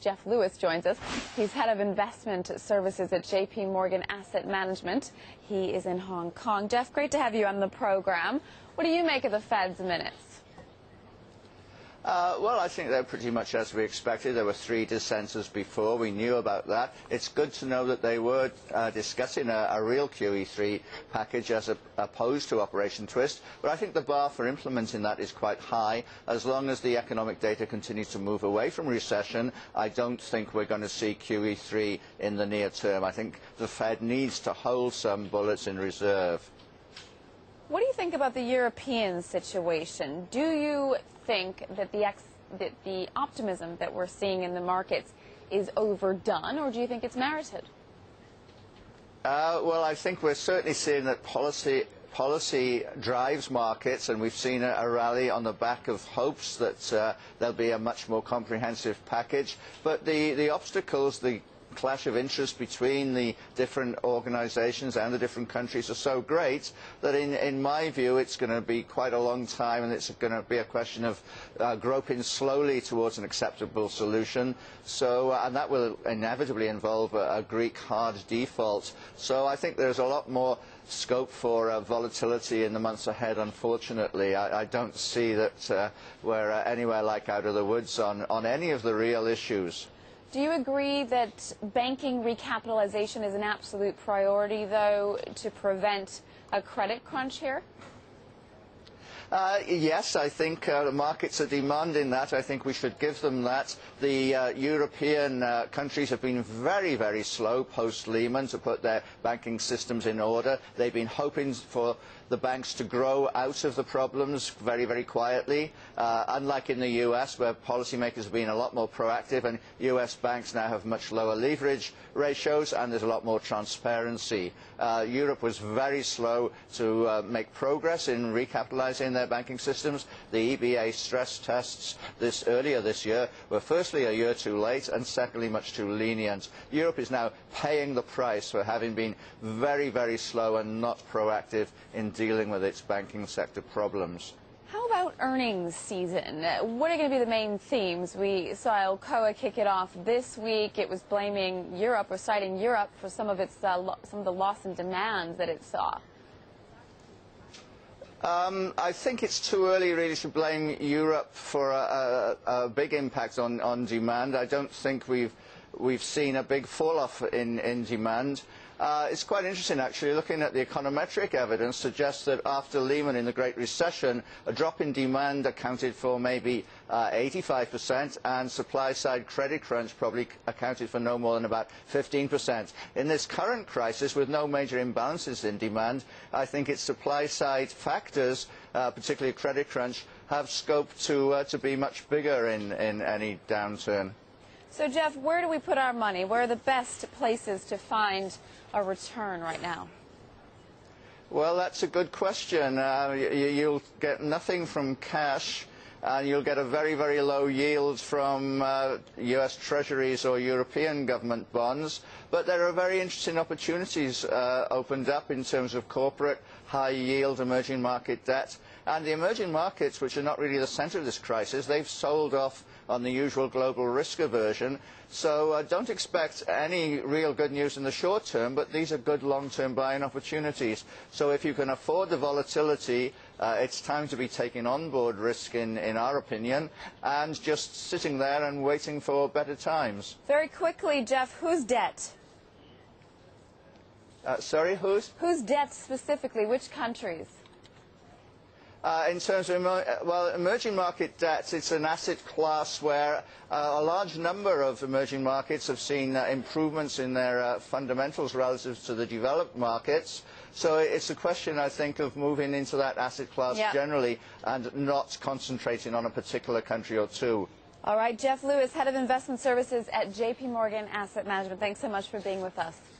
Geoff Lewis joins us. He's head of investment services at JPMorgan Asset Management. He is in Hong Kong. Geoff, great to have you on the program. What do you make of the Fed's minutes? Well, I think they're pretty much as we expected. There were 3 dissenters before. We knew about that. It's good to know that they were discussing a real QE3 package as opposed to Operation Twist. But I think the bar for implementing that is quite high. As long as the economic data continues to move away from recession, I don't think we're going to see QE3 in the near term. I think the Fed needs to hold some bullets in reserve. What do you think about the European situation? Do you think that the optimism that we're seeing in the markets is overdone, or do you think it's merited? Well, I think we're certainly seeing that policy drives markets, and we've seen a rally on the back of hopes that there'll be a much more comprehensive package. But the obstacles, the clash of interest between the different organisations and the different countries are so great that in my view it's going to be quite a long time, and it's going to be a question of groping slowly towards an acceptable solution. So and that will inevitably involve a Greek hard default. So I think there's a lot more scope for volatility in the months ahead. Unfortunately, I don't see that we're anywhere like out of the woods on any of the real issues. Do you agree that banking recapitalization is an absolute priority, though, to prevent a credit crunch here? Yes, I think the markets are demanding that. I think we should give them that. The European countries have been very, very slow post-Lehman to put their banking systems in order. They've been hoping for the banks to grow out of the problems very, very quietly, unlike in the US, where policymakers have been a lot more proactive, and US banks now have much lower leverage ratios and there's a lot more transparency. Europe was very slow to make progress in recapitalizing their banking systems. The EBA stress tests earlier this year were firstly a year too late, and secondly much too lenient. Europe is now paying the price for having been very, very slow and not proactive in dealing with its banking sector problems. How about earnings season? What are going to be the main themes? We saw Alcoa kick it off this week. It was blaming Europe, or citing Europe, for some of the loss in demand that it saw. I think it's too early really to blame Europe for a big impact on demand. I don't think we've seen a big fall-off in demand. It's quite interesting, actually. Looking at the econometric evidence suggests that after Lehman in the Great Recession, a drop in demand accounted for maybe 85%, and supply-side credit crunch probably accounted for no more than about 15%. In this current crisis, with no major imbalances in demand, I think its supply-side factors, particularly credit crunch, have scope to be much bigger in any downturn. So, Geoff, where do we put our money? Where are the best places to find a return right now? Well, that's a good question. You'll get nothing from cash, and you'll get a very, very low yield from US Treasuries or European government bonds. But there are very interesting opportunities opened up in terms of corporate high-yield emerging market debt. And the emerging markets, which are not really the centre of this crisis, they've sold off on the usual global risk aversion. So don't expect any real good news in the short term, but these are good long-term buying opportunities. So if you can afford the volatility, it's time to be taking on board risk, in our opinion, and just sitting there and waiting for better times. Very quickly, Geoff, whose debt? Sorry, whose? Whose debt specifically? Which countries? In terms of emerging market debt, it's an asset class where a large number of emerging markets have seen improvements in their fundamentals relative to the developed markets. So it's a question, I think, of moving into that asset class generally and not concentrating on a particular country or two. All right, Geoff Lewis, head of investment services at JPMorgan Asset Management. Thanks so much for being with us.